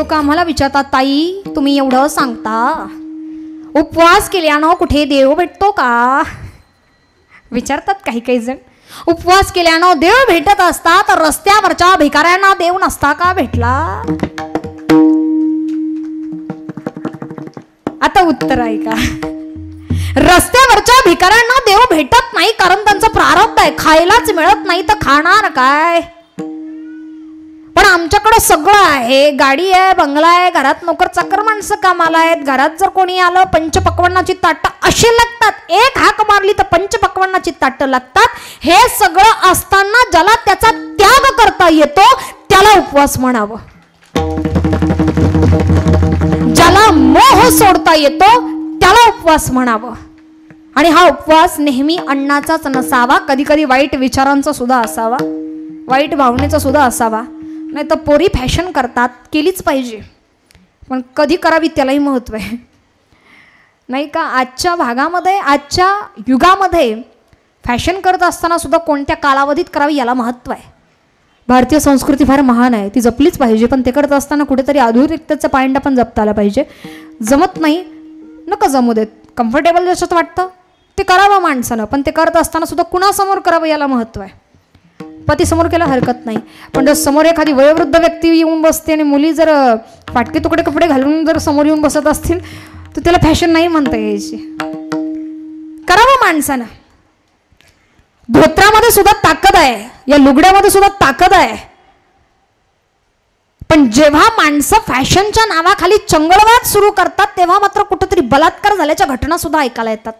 लोक आम्हाला विचारतात, ताई तुम्ही एवढं सांगता, उपवास केल्यानं कुठे देव भेटतो का? विचारतात काही काही जण. उपवास केल्यानं देव भेटत असता तर रस्त्यावरच्या भिकाऱ्यांना देव नसता का भेटला? आता उत्तर आहे का? रस्त्यावरच्या भिकाऱ्यांना देव भेटत नाही कारण त्यांचं प्रारब्ध आहे, खायलाच मिळत नाही तर खाणार काय? पण आमच्याकडे सगळं आहे, गाडी आहे, बंगला आहे, घरात नोकर चाकर माणसं कामाला आहेत, घरात जर कोणी आलं पंचपक्वान्नाची ताटं अशी लागतात, एक हाक मारली तर पंचपक्वान्नाची ताटं लागतात. हे सगळं असताना ज्याला त्याचा त्याग करता येतो त्याला उपवास म्हणावं. ज्याला मोह सोडता येतो त्याला उपवास म्हणावं. आणि हा उपवास नेहमी अन्नाचाच नसावा, कधी कधी वाईट विचारांचा सुद्धा असावा, वाईट भावनेचा सुद्धा असावा. नाही तर पोरी फॅशन करतात, केलीच पाहिजे, पण कधी करावी त्यालाही महत्त्व आहे, नाही का? आजच्या भागामध्ये, आजच्या युगामध्ये फॅशन करत असताना सुद्धा कोणत्या कालावधीत करावी याला महत्त्व आहे. भारतीय संस्कृती फार महान आहे, ती जपलीच पाहिजे, पण ते करत असताना कुठेतरी आधुनिकतेचा पायंडा पण जपता आला पाहिजे. जमत नाही नका जमू देत, कम्फर्टेबल जसं वाटतं ते करावं माणसानं, पण ते करत असताना सुद्धा कुणासमोर करावं याला महत्त्व आहे. पती समोर केला हरकत नाही, पण जर समोर एखादी वयोवृद्ध व्यक्ती येऊन बसते आणि मुली जर फाटके तुकडे कपडे घालून जर समोर येऊन बसत असतील तर त्याला फॅशन नाही म्हणता यायची. करावं माणसानं. धोत्रामध्ये सुद्धा ताकद आहे, या लुगड्यामध्ये सुद्धा ताकद आहे, पण जेव्हा माणसं फॅशनच्या नावाखाली चंगळवाद सुरू करतात तेव्हा मात्र कुठेतरी बलात्कार झाल्याच्या घटना सुद्धा ऐकायला येतात.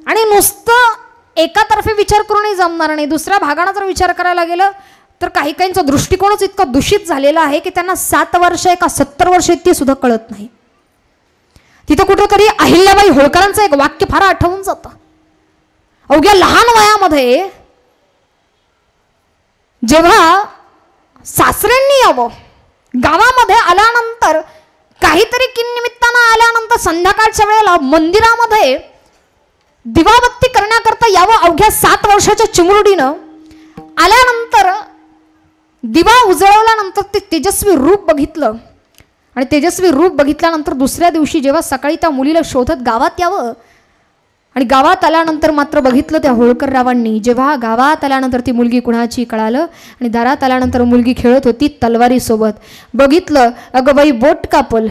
आणि नुसतं एकातर्फे विचार करूनही जमणार नाही. दुसऱ्या भागाने जर विचार करायला गेलं तर काही काहींचा दृष्टिकोनच इतका दूषित झालेला आहे की त्यांना 7 वर्ष का 70 वर्ष ते सुद्धा कळत नाही. तिथं कुठेतरी अहिल्याबाई होळकरांचं एक वाक्य फार आठवून जातं. अवघ्या लहान वयामध्ये जेव्हा सासऱ्यांनी यावं, गावामध्ये आल्यानंतर काहीतरी किननिमित्तानं आल्यानंतर संध्याकाळच्या वेळेला मंदिरामध्ये दिवाबत्ती करण्याकरता यावं, अवघ्या 7 वर्षाच्या चिमुरडीनं आल्यानंतर दिवा उजळवल्यानंतर ते तेजस्वी रूप बघितलं आणि तेजस्वी रूप बघितल्यानंतर दुसऱ्या दिवशी जेव्हा सकाळी त्या मुलीला शोधत गावात यावं आणि गावात आल्यानंतर मात्र बघितलं त्या होळकररावांनी, जेव्हा गावात आल्यानंतर ती मुलगी कुणाची कळालं आणि दारात आल्यानंतर मुलगी खेळत होती तलवारी सोबत, बघितलं, अगं बाई बोट कापल,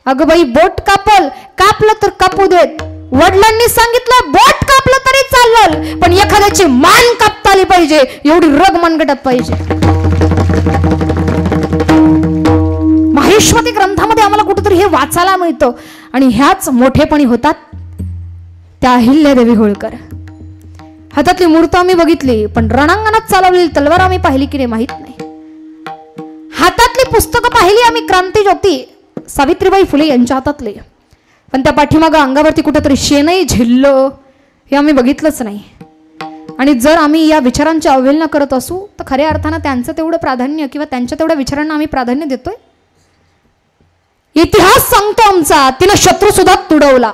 अगं बाई बोट कापल, कापलं तर कापू देत. वडिलांनी सांगितलं बोट कापलं तरी चाललं, पण एखाद्याची मान कापता आली पाहिजे, एवढी रग मनगटात पाहिजे. माहेश्वती ग्रंथामध्ये आम्हाला कुठेतरी हे वाचायला मिळतं. आणि ह्याच मोठेपणी होतात त्या अहिल्यादेवी होळकर. हातातली मूर्त आम्ही बघितली, पण रणांगणात चालवलेली तलवार आम्ही पाहिली की नाही माहित नाही. हातातली पुस्तकं पाहिली आम्ही, क्रांतीज्योती सावित्रीबाई फुले यांच्या हातातले, पण त्या पाठीमागं अंगावरती कुठेतरी शेणही झिललं हे आम्ही बघितलंच नाही. आणि जर आम्ही या विचारांची अवहेलना करत असू तर खऱ्या अर्थानं त्यांचं तेवढं प्राधान्य किंवा त्यांच्या तेवढ्या विचारांना आम्ही प्राधान्य देतोय. इतिहास सांगतो आमचा, तिनं शत्रू सुद्धा तुडवला.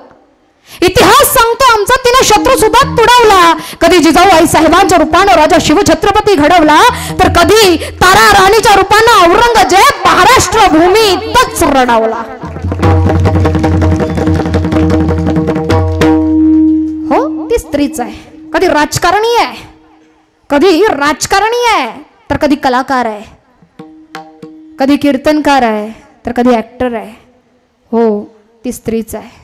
इतिहास सांगतो आमचा, तिनं शत्रू सुद्धा तुडवला. कधी जिजाऊ आई साहेबांच्या रूपानं राजा शिवछत्रपती घडवला, तर कधी तारा राणीच्या रूपानं औरंगजेब महाराष्ट्र भूमीतच रडावला. हो, ती स्त्रीच आहे. कधी राजकारणी आहे, कधी राजकारणी आहे, तर कधी कलाकार आहे, कधी कीर्तनकार आहे, तर कधी ऍक्टर आहे. हो, ती स्त्रीच आहे.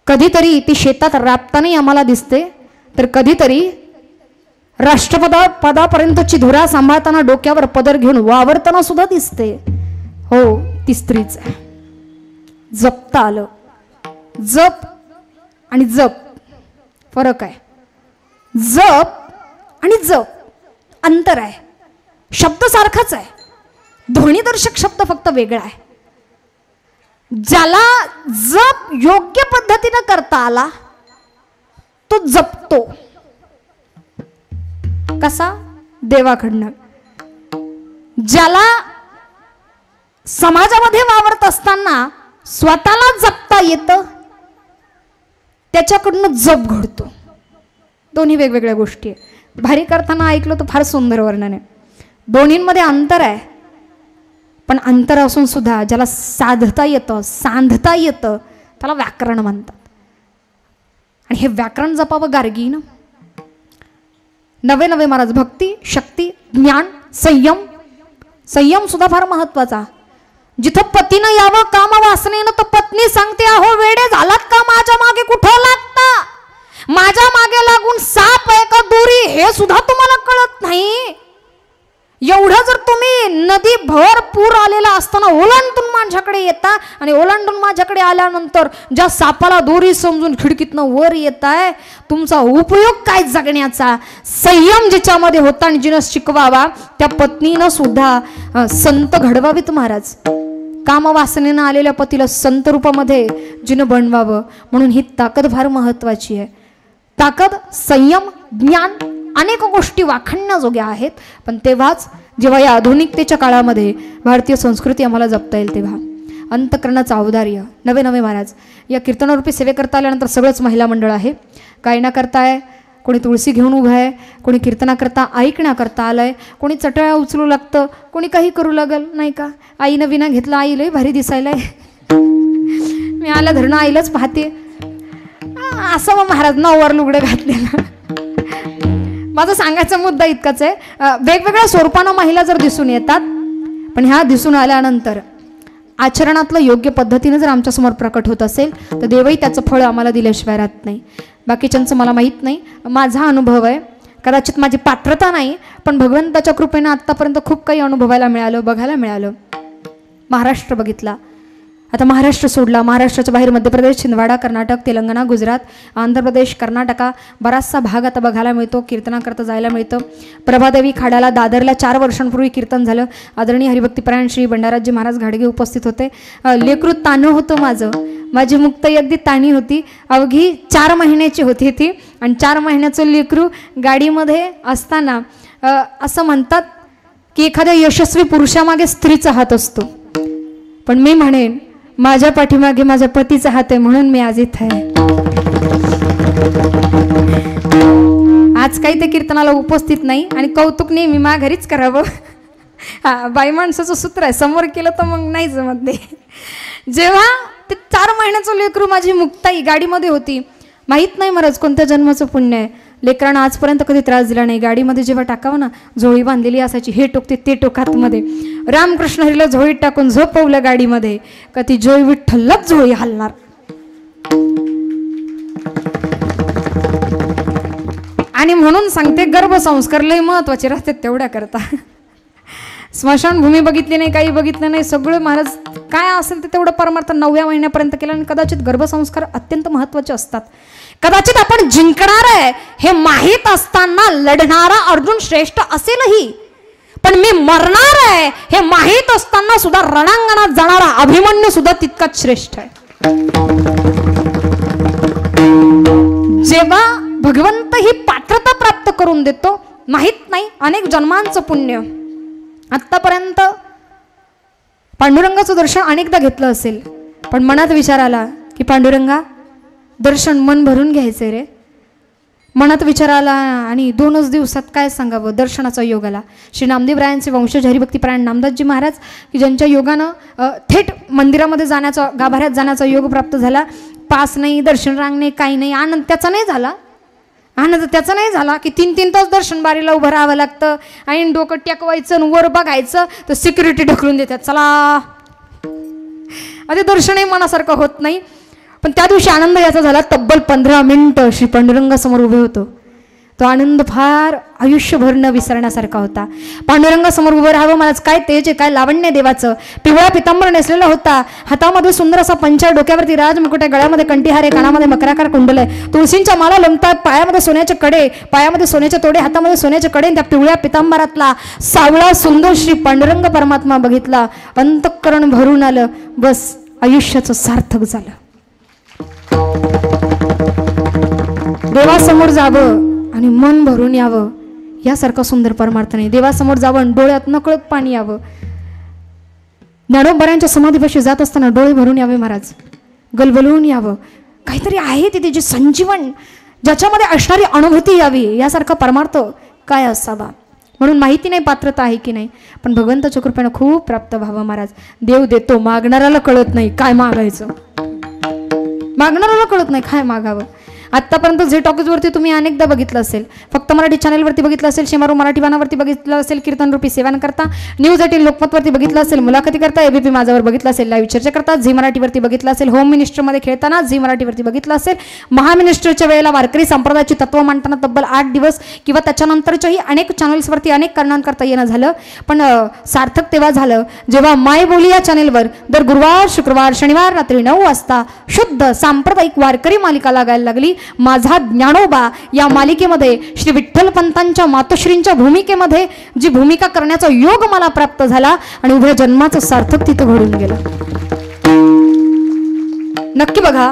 कधीतरी ती शेतात राबतानाही आम्हाला दिसते, तर कधीतरी राष्ट्रपदापर्यंतची धुरा सांभाळताना डोक्यावर पदर घेऊन वावरताना सुद्धा दिसते. हो, ती स्त्रीच आहे. जपता आलं. जप आणि जप फरक आहे. जप आणि जप अंतर आहे. शब्द सारखाच आहे, ध्वनिदर्शक शब्द फक्त वेगळा आहे. ज्याला जप योग्य पद्धतीने करता आला तो जपतो. कसा? देवाकडनं. ज्याला समाजामध्ये वावरत असताना स्वतःला जपता येतं त्याच्याकडनं जप घडतो. दोन्ही वेगवेगळ्या गोष्टी आहे. भारी करताना ऐकलं तर फार सुंदर वर्णन आहे. दोन्हींमध्ये अंतर आहे. पण अंतर असून सुद्धा ज्याला साधता येतं, सांधता येतं, त्याला व्याकरण म्हणतात. आणि हे व्याकरण जपावं गार्गीनं. नवे नवे महाराज भक्ती, शक्ती, ज्ञान, संयम. संयम सुद्धा फार महत्वाचा. जिथं पतीनं यावं काम वासनेनं, तर पत्नी सांगते, अहो वेडे झालात का, माझ्या मागे कुठं लागता, माझ्या मागे लागून साप आहे का दोरी हे सुद्धा तुम्हाला कळत नाही. एवढं जर तुम्ही नदी भर पूर आलेला असताना ओलांडून माझ्याकडे येता आणि ओलांडून माझ्याकडे आल्यानंतर ज्या सापाला दोरी समजून खिडकीतनं वर येताय, तुमचा उपयोग काय जगण्याचा. संयम जिच्यामध्ये होता आणि जिनं शिकवावा त्या पत्नीनं सुद्धा संत घडवावीत महाराज. कामवासनेनं आलेल्या पतीला संत रूपामध्ये जिनं बनवावं. म्हणून ही ताकद फार महत्वाची आहे. ताकद, संयम, ज्ञान अनेक गोष्टी वाखाणण्याजोग्या आहेत. पण तेव्हाच जेव्हा या आधुनिकतेच्या काळामध्ये भारतीय संस्कृती आम्हाला जपता येईल, तेव्हा अंतकरणाचं औदार्य. नवे नवे महाराज या कीर्तनारूपी सेवे करता आल्यानंतर सगळंच महिला मंडळ आहे. गायना करताय, कोणी तुळशी घेऊन उभं आहे, कोणी कीर्तनाकरता ऐकण्याकरता आलंय, कोणी चटळ्या उचलू लागतं, कोणी काही करू लागल. नाही का, आईनं विना घेतलं, आईलंही भारी दिसायलाय, मी आला धरणं आईलाच पाहते, असं मग महाराज नऊवार लुगडं घातलेलं. माझा सांगायचा मुद्दा इतकाच आहे, वेगवेगळ्या स्वरूपानं महिला जर दिसून येतात, पण ह्या दिसून आल्यानंतर आचरणातलं योग्य पद्धतीनं जर आमच्यासमोर प्रकट होत असेल तर देवही त्याचं फळ आम्हाला दिल्याशिवाय राहत नाही. बाकीच्यांचं मला माहीत नाही, माझा अनुभव आहे. कदाचित माझी पात्रता नाही, पण भगवंताच्या कृपेनं आत्तापर्यंत खूप काही अनुभवायला मिळालं, बघायला मिळालं. महाराष्ट्र बघितला, आता महाराष्ट्र सोडला, महाराष्ट्राच्या बाहेर मध्य प्रदेश, छिंदवाडा, कर्नाटक, तेलंगणा, गुजरात, आंध्र प्रदेश, कर्नाटका बराचसा भाग आता बघायला मिळतो, कीर्तनाकरता जायला मिळतं. प्रभादेवी खाडाला दादरला 4 वर्षांपूर्वी कीर्तन झालं. आदरणीय हरिभक्तीपरायण श्री भंडाराजी महाराज घाडगे उपस्थित होते. लेकरू तानं होतं माझं, माझी मुक्ताई अगदी ताणी होती. अवघी 4 महिन्याची होती ती, आणि 4 महिन्याचं लेकरू गाडीमध्ये असताना असं म्हणतात की एखाद्या यशस्वी पुरुषामागे स्त्रीचा हात असतो, पण मी म्हणेन माझ्या पाठीमागे माझ्या पतीचा हात आहे, म्हणून मी आज इथे आहे. आज काही ते कीर्तनाला उपस्थित नाही आणि कौतुक नेहमी माघारीच करावं. बाई माणसाचं सूत्र आहे, समोर केलं तर मग नाही जमत ते. जेव्हा ते 4 महिन्याचं लेकरू माझी मुक्ताई गाडीमध्ये होती, माहीत नाही महाराज कोणत्या जन्माचं पुण्य आहे, लेकरांना आजपर्यंत कधी त्रास दिला नाही. गाडीमध्ये जेव्हा टाकावं ना, झोळी बांधलेली असायची, हे टोकते ते टोक हातमध्ये. रामकृष्ण हरीला झोळीत टाकून झोपवलं गाडीमध्ये का ती जोई विठ्ठलच झोळी हलणार. आणि म्हणून सांगते, गर्भसंस्कार लय महत्वाचे राहतात तेवढ्या करता. स्मशानभूमी बघितली नाही, काही बघितलं नाही, सगळं महाराज काय असेल ते तेवढं परमार्थ 9व्या महिन्यापर्यंत केलं. आणि कदाचित गर्भसंस्कार अत्यंत महत्वाचे असतात. कदाचित आपण जिंकणार आहे हे माहीत असताना लढणारा अर्जुन श्रेष्ठ असेलही, पण मी मरणार आहे हे माहीत असताना सुद्धा रणांगणात जाणारा अभिमन्यू सुद्धा तितकाच श्रेष्ठ आहे. जेव्हा भगवंत ही पात्रता प्राप्त करून देतो, माहीत नाही अनेक जन्मांचं पुण्य. आत्तापर्यंत पांडुरंगाचं दर्शन अनेकदा घेतलं असेल, पण मनात विचार आला की पांडुरंगा दर्शन मन भरून घ्यायचंय रे. मनात विचार आला आणि 2च दिवसात काय सांगावं, दर्शनाचा योग आला. श्री नामदेवरायांचे वंशज हरिभक्तीपरायण नामदासजी महाराज की ज्यांच्या योगानं थेट मंदिरामध्ये जाण्याचा, गाभाऱ्यात जाण्याचा योग प्राप्त झाला. पास नाही, दर्शन रांग नाही, काही नाही. आनंद त्याचा नाही झाला. आनंद त्याचा नाही झाला की 3-3 तास दर्शन बारीला उभं राहावं लागतं, आणि डोकं टेकवायचं आणि वर बघायचं तर सिक्युरिटी ढकलून देतात, चला. अरे दर्शनही मनासारखं होत नाही. पण त्या दिवशी आनंद याचा झाला, तब्बल 15 मिनिटं श्री पांडुरंगासमोर उभे होतो. तो आनंद फार आयुष्यभर न विसरण्यासारखा होता. पांडुरंगासमोर उभं राहावं, मला काय तेज आहे, काय लावण्य देवाचं. पिवळा पितांबर नेसलेला होता, हातामध्ये सुंदर असा पंचा, डोक्यावरती राजमुकुट आहे, गळ्यामध्ये कंठीहार आहे, कानामध्ये मकराकार कुंडल आहे, तुळशींच्या माला लोंबतात, पायामध्ये सोन्याचे कडे, पायामध्ये सोन्याचे तोडे, हातामध्ये सोन्याचे कडे. त्या पिवळ्या पितांबरातला सावळा सुंदर श्री पांडुरंग परमात्मा बघितला, अंतःकरण भरून आलं. बस आयुष्याचं सार्थक झालं. देवासमोर जावं आणि मन भरून यावं, यासारखा सुंदर परमार्थ नाही. देवासमोर जावं, डोळ्यात नकळत पाणी यावं. ज्ञानोबरायांच्या समाधीपाशी जात असताना डोळे भरून यावे महाराज, गलबलून यावं. काहीतरी आहे तिथे जे संजीवन, ज्याच्यामध्ये असणारी अनुभूती यावी, यासारखा परमार्थ काय असावा. म्हणून माहिती नाही पात्रता आहे की नाही, पण भगवंताच्या कृपेनं खूप प्राप्त व्हावं महाराज. देव देतो, मागणाऱ्याला कळत नाही काय मागायचं, मागणाऱ्याला कळत नाही काय मागावं. आत्तापर्यंत झी टॉकीजवरती तुम्ही अनेकदा बघितलं असेल, फक्त मराठी चॅनलवरती बघितलं असेल, शेमारू मराठी वानावरती बघितलं असेल, कीर्तनरूपी सेवन करता, न्यूज 18 लोकमतवरती बघितलं असेल, मुलाखती करता, एबीपी माझावर बघितलं असेल, लाईव्ह चर्चा करता, झी मराठीवरती बघितलं असेल, होम मिनिस्टरमध्ये खेळताना झी मराठीवरती बघितलं असेल, महामिनिस्टरच्या वेळेला वारकरी संप्रदायाची तत्व मांडताना तब्बल 8 दिवस किंवा त्याच्यानंतरच्याही अनेक चॅनल्सवरती अनेक कारणांकरता येणं झालं. पण सार्थक तेव्हा झालं जेव्हा माय बोली या चॅनेलवर दर गुरुवार, शुक्रवार, शनिवार रात्री 9 वाजता शुद्ध सांप्रदायिक वारकरी मालिका लागायला लागली. माझा ज्ञानोबा या मालिकेमध्ये श्री विठ्ठल पंतांच्या मातोश्रींच्या भूमिकेमध्ये जी भूमिका करण्याचा योग मला प्राप्त झाला आणि उभ्या जन्माचं सार्थक तिथं घडून गेलं. नक्की बघा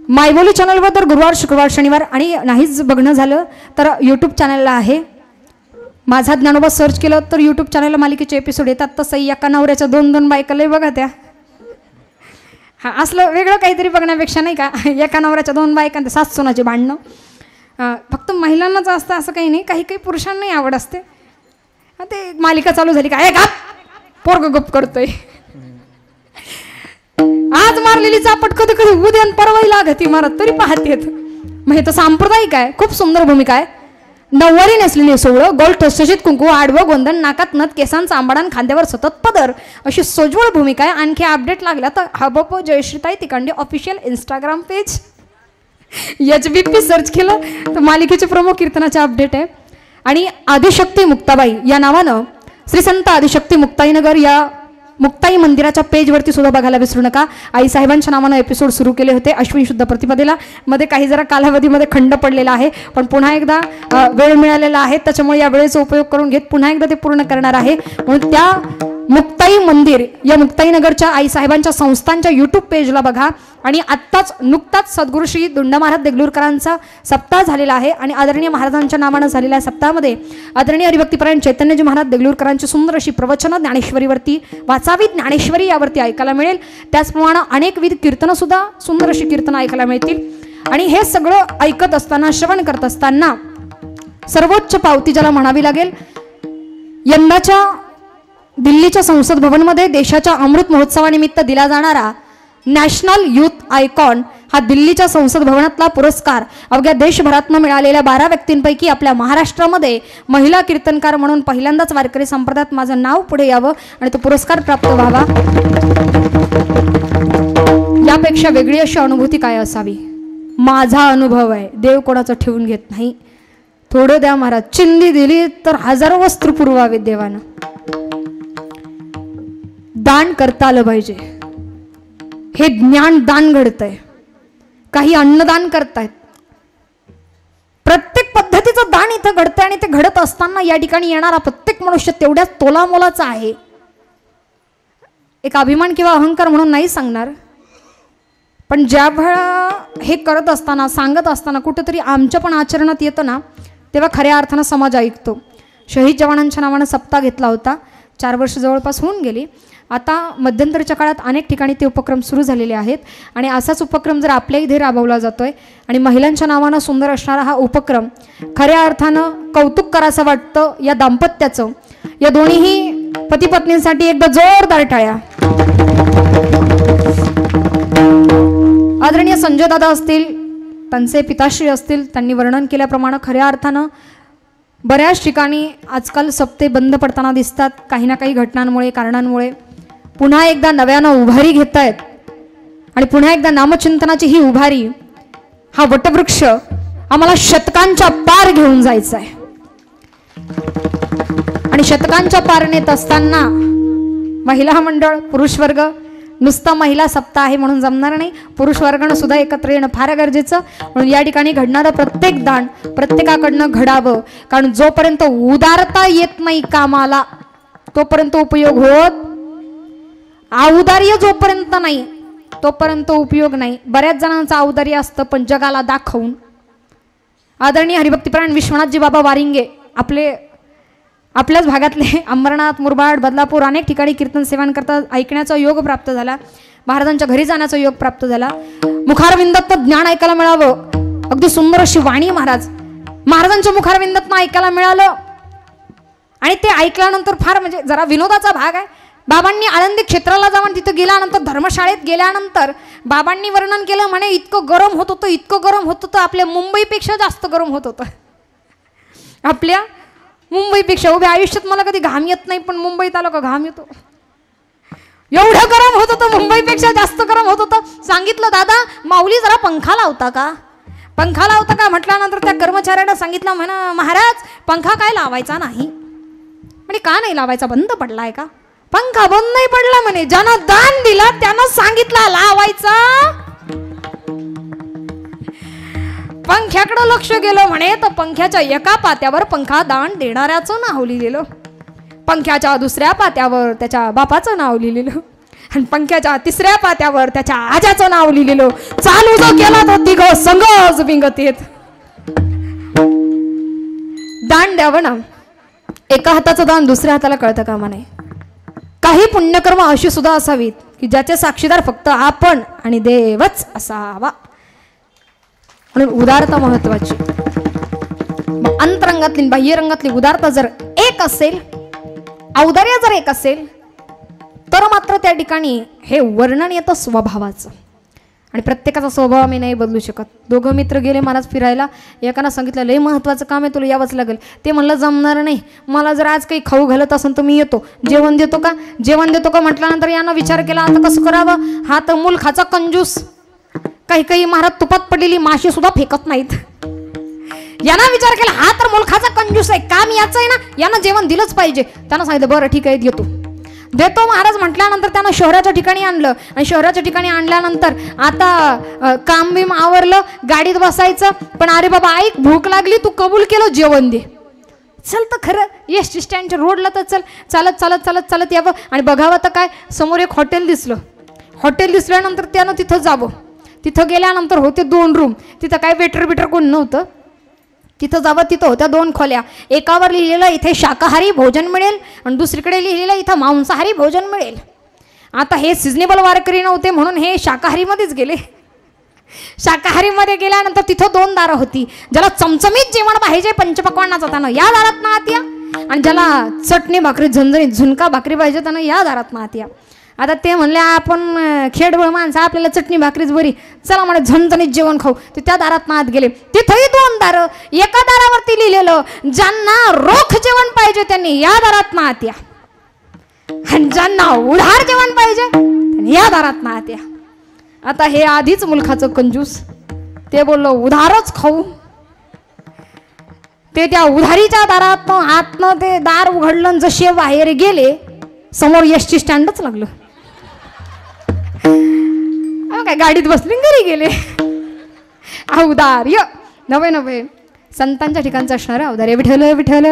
मायबोली चॅनलवर तर गुरुवार, शुक्रवार, शनिवार, आणि नाहीच बघणं झालं तर यूट्यूब चॅनलला आहे माझा ज्ञानोबा. सर्च केलं तर यूट्यूब चॅनलला मालिकेचे एपिसोड येतात. तसं एका नवऱ्याच्या 2-2 बायका लय बघा त्या. हा असलं वेगळं काहीतरी बघण्यापेक्षा नाही का, एका नवऱ्याच्या 2 बायका, सास सुनाची भांडणं. फक्त महिलांनाच असतं असं काही नाही, काही काही पुरुषांनाही आवड असते. ते मालिका चालू झाली का एक पोरग गप करतोय, आज मारलेली चापट कधी कधी उद्या परवाही लागती मारत तरी पाहतेत. मग हे तर सांप्रदायिक आहे, खूप सुंदर भूमिका आहे. नऊवारी नेसलेली सोहळं, गोल ठसठशीत कुंकू, आडवं गोंधन, नाकात नथ, केसांचा आंबाडान, खांद्यावर सतत पदर, अशी सोज्वळ भूमिका आहे. आणखी अपडेट लागला तर हबप जयश्रीताई Tikande official instagram page, HBP search केलं तर मालिकेचे प्रमुख कीर्तनाचे अपडेट आहे. आणि आदिशक्ती मुक्ताबाई या नावानं श्री संत आदिशक्ती मुक्ताईनगर या मुक्ताई मंदिराच्या पेजवरती सुद्धा बघायला विसरू नका. आई साहेबांच्या नावानं एपिसोड सुरू केले होते अश्विन शुद्ध प्रतिपदेला. मध्ये काही जरा कालावधीमध्ये खंड पडलेला आहे, पण पुन्हा एकदा वेळ मिळालेला आहे, त्याच्यामुळे या वेळेचा उपयोग करून घेत पुन्हा एकदा ते पूर्ण करणार आहे. म्हणून त्या मुक्ताई मंदिर या मुक्ताईनगरच्या आई साहेबांच्या संस्थांच्या यूट्यूब पेजला बघा. आणि आत्ताच नुकताच सद्गुरू श्री दुंडा महाराज देगलूरकरांचा सप्ताह झालेला आहे आणि आदरणीय महाराजांच्या नावानं झालेल्या सप्ताहामध्ये आदरणीय हरिभक्तीपरायण चैतन्यजी महाराज देगलूरकरांची सुंदर अशी प्रवचनं ज्ञानेश्वरीवरती वाचावी, ज्ञानेश्वरी यावरती ऐकायला मिळेल. त्याचप्रमाणे अनेकविध कीर्तनं सुद्धा सुंदर अशी कीर्तनं ऐकायला मिळतील. आणि हे सगळं ऐकत असताना, श्रवण करत असताना सर्वोच्च पावती ज्याला म्हणावी लागेल, यंदाच्या दिल्लीच्या संसद भवनमध्ये देशाच्या अमृत महोत्सवानिमित्त दिला जाणारा नॅशनल यूथ आयकॉन हा दिल्लीच्या संसद भवनातला पुरस्कार अवघ्या देशभरातनं मिळालेल्या 12 व्यक्तींपैकी आपल्या महाराष्ट्रामध्ये महिला कीर्तनकार म्हणून पहिल्यांदाच वारकरी संप्रदायात माझं नाव पुढे यावं आणि तो पुरस्कार प्राप्त व्हावा. यापेक्षा वेगळी अशी अनुभूती काय असावी. माझा अनुभव आहे, देव कोणाचं ठेवून घेत नाही. थोडं द्या महाराज, चिंदी दिली तर हजारो वस्त्र पुरवावेत देवानं. दान करता आलं पाहिजे. हे ज्ञान दान घडतंय, काही अन्नदान करतायत, प्रत्येक पद्धतीचं दान इथं घडतंय. आणि ते घडत असताना या ठिकाणी येणारा प्रत्येक मनुष्य तेवढ्याच तोलामोलाचा आहे. एक अभिमान किंवा अहंकार म्हणून नाही सांगणार, पण ज्या वेळा हे करत असताना, सांगत असताना कुठेतरी आमच्या पण आचरणात येतं ना, तेव्हा खऱ्या अर्थानं समाज ऐकतो. शहीद जवानांच्या नावानं सप्ताह घेतला होता, 4 वर्ष जवळपास होऊन गेली. आता मध्यंतरीच्या काळात अनेक ठिकाणी ते उपक्रम सुरू झालेले आहेत आणि असाच उपक्रम जर आपल्या इथे राबवला जातोय आणि महिलांच्या नावानं सुंदर असणारा हा उपक्रम खऱ्या अर्थानं कौतुक करायचं वाटतं या दाम्पत्याचं. या दोन्हीही पती पत्नींसाठी एकदा जोरदार टाळ्या. आदरणीय संजय दादा असतील, त्यांचे पिताश्री असतील, त्यांनी वर्णन केल्याप्रमाणे खऱ्या अर्थानं बऱ्याच ठिकाणी आजकाल सप्ते बंद पडताना दिसतात काही ना काही घटनांमुळे, कारणांमुळे. पुन्हा एकदा नव्यानं उभारी घेत आहेत आणि पुन्हा एकदा नामचिंतनाची ही उभारी, हा वटवृक्ष आम्हाला शतकांच्या पार घेऊन जायचा आहे. आणि शतकांच्या पार नेत असताना महिला मंडळ, पुरुष वर्ग, नुसता महिला सप्ताह आहे म्हणून जमणार नाही, पुरुष वर्गानं सुद्धा एकत्र येणं फार गरजेचं. म्हणून या ठिकाणी घडणारं प्रत्येक दान प्रत्येकाकडनं घडावं, कारण जोपर्यंत उदारता येत नाही कामाला तोपर्यंत उपयोग होत, औदार्य जोपर्यंत नाही तोपर्यंत उपयोग नाही. बऱ्याच जणांचं औदार्य असतं पण जगाला दाखवून. आदरणीय हरिभक्तीपरायण विश्वनाथजी बाबा वारिंगे आपल्याच भागातले अंबरनाथ, मुरबाड, बदलापूर अनेक ठिकाणी कीर्तन सेवन करता ऐकण्याचा योग प्राप्त झाला. महाराजांच्या घरी जाण्याचा योग प्राप्त झाला. मुखारविंदात ज्ञान ऐकायला मिळावं, अगदी सुंदर अशी वाणी महाराजांच्या मुखारविंदात ऐकायला मिळालं. आणि ते ऐकल्यानंतर फार म्हणजे जरा विनोदाचा भाग आहे. बाबांनी आळंदी क्षेत्राला जाऊन तिथं गेल्यानंतर धर्मशाळेत गेल्यानंतर बाबांनी वर्णन केलं म्हणे इतकं गरम होत होतं, इतकं गरम होत होतं, आपल्या मुंबईपेक्षा जास्त गरम होत होतं. आपल्या मुंबईपेक्षा. उभ्या आयुष्यात मला कधी घाम येत नाही, पण मुंबईत आलो का घाम येतो. एवढं गरम होत होतं, मुंबईपेक्षा जास्त गरम होत होतं. सांगितलं दादा माऊली जरा पंखा लावता का, पंखा लावता का म्हटल्यानंतर त्या कर्मचाऱ्यानं सांगितलं म्हणा महाराज पंखा काय लावायचा नाही. म्हणजे का नाही लावायचा, बंद पडलाय का. पंखा बंद नाही पडला म्हणे, ज्यानं दान दिला त्यानं सांगितलं लावायचा. पंख्याकडे लक्ष गेलं म्हणे तर पंख्याच्या एका पात्यावर पंखा दान देणाऱ्याचं नाव लिहिलेलं, पंख्याच्या दुसऱ्या पात्यावर त्याच्या बापाचं नाव लिहिलेलं, आणि पंख्याच्या तिसऱ्या पात्यावर त्याच्या आजाचं नाव लिहिलेलं. चालू जो केला तो तिघ संगच बिंगत येत. दान द्यावं ना, एका हाताचं दान दुसऱ्या हाताला कळतं कामा नये. काही पुण्यकर्म अशी सुद्धा असावीत की ज्याचे साक्षीदार फक्त आपण आणि देवच असावा. म्हणून उदारता महत्वाची. अंतरंगातली बाह्यरंगातली उदारता जर एक असेल, औदार्य जर एक असेल, तर मात्र त्या ठिकाणी हे वर्णन येतं स्वभावाचं. आणि प्रत्येकाचा स्वभाव आम्ही नाही बदलू शकत. दोघं मित्र गेले महाराज फिरायला, एकानं सांगितलं लय महत्त्वाचं काम आहे तुला यावंच लागेल. ते म्हणलं जमणार नाही, मला जर आज काही खाऊ घालत असेल तर मी येतो. जेवण देतो का, जेवण देतो का म्हटल्यानंतर यानं विचार केला आता कसं करावं. हा तर मुलखाचा कंजूस, काही काही महाराज तुपात पडलेली माशी सुद्धा फेकत नाहीत. यानं विचार केला हा तर मुलखाचा कंजूस आहे, काम याचं आहे ना, यानं जेवण दिलंच पाहिजे. त्यानं सांगितलं बरं ठीक आहे देतो. देतो महाराज म्हटल्यानंतर त्यानं शहराच्या ठिकाणी आणलं, आणि शहराच्या ठिकाणी आणल्यानंतर आता काम बिम आवरलं, गाडीत बसायचं. पण अरे बाबा ऐक भूक लागली, तू कबूल केलं जेवण दे. चल तर खरं एस टी स्टँडच्या रोडला तर चल, चालत चालत चालत चालत यावं. आणि बघावं तर काय समोर एक हॉटेल दिसलं. हॉटेल दिसल्यानंतर त्यानं तिथं जावं. तिथं गेल्यानंतर होते 2 रूम. तिथं काय वेटर बिटर कोण नव्हतं. तिथं जावं, तिथं होत्या 2 खोल्या. एकावर लिहिलेलं इथे शाकाहारी भोजन मिळेल, आणि दुसरीकडे लिहिलेलं इथं मांसाहारी भोजन मिळेल. आता हे सिजनेबल वारकरी नव्हते म्हणून हे शाकाहारीमध्येच गेले. शाकाहारीमध्ये गेल्यानंतर तिथं 2 दारं होती. ज्याला चमचमीत जेवण पाहिजे पंचपक्वान्नाचं त्यानं या दारात ना आत या, आणि ज्याला चटणी भाकरी झणझणीत झुणका भाकरी पाहिजे त्यानं या दारात ना आत या. आता ते म्हणले आपण खेडवळ माणसं, आपल्याला चटणी भाकरीच बरी, चला म्हणे झणझणीत जेवण खाऊ. ते त्या दारात ना आत गेले. तिथंही 2 दारं. एका दारावरती लिहिलेलं ज्यांना रोख जेवण पाहिजे त्यांनी या दारात ना आत या, आणि ज्यांना उधार जेवण पाहिजे त्यांनी या दारात ना आत या. आता हे आधीच मुलखाचं कंजूस, ते बोललो उधारच खाऊ. ते त्या उधारीच्या दारात आतनं ते दार उघडलं, जसे बाहेर गेले समोर एसटी स्टँडच लागलं. काय गाडीत बसले घरी गेले. औदार्य नव्हे नव्हे संतांच्या ठिकाणचं असणार औदार्य. विठ्ठल विठ्ठल.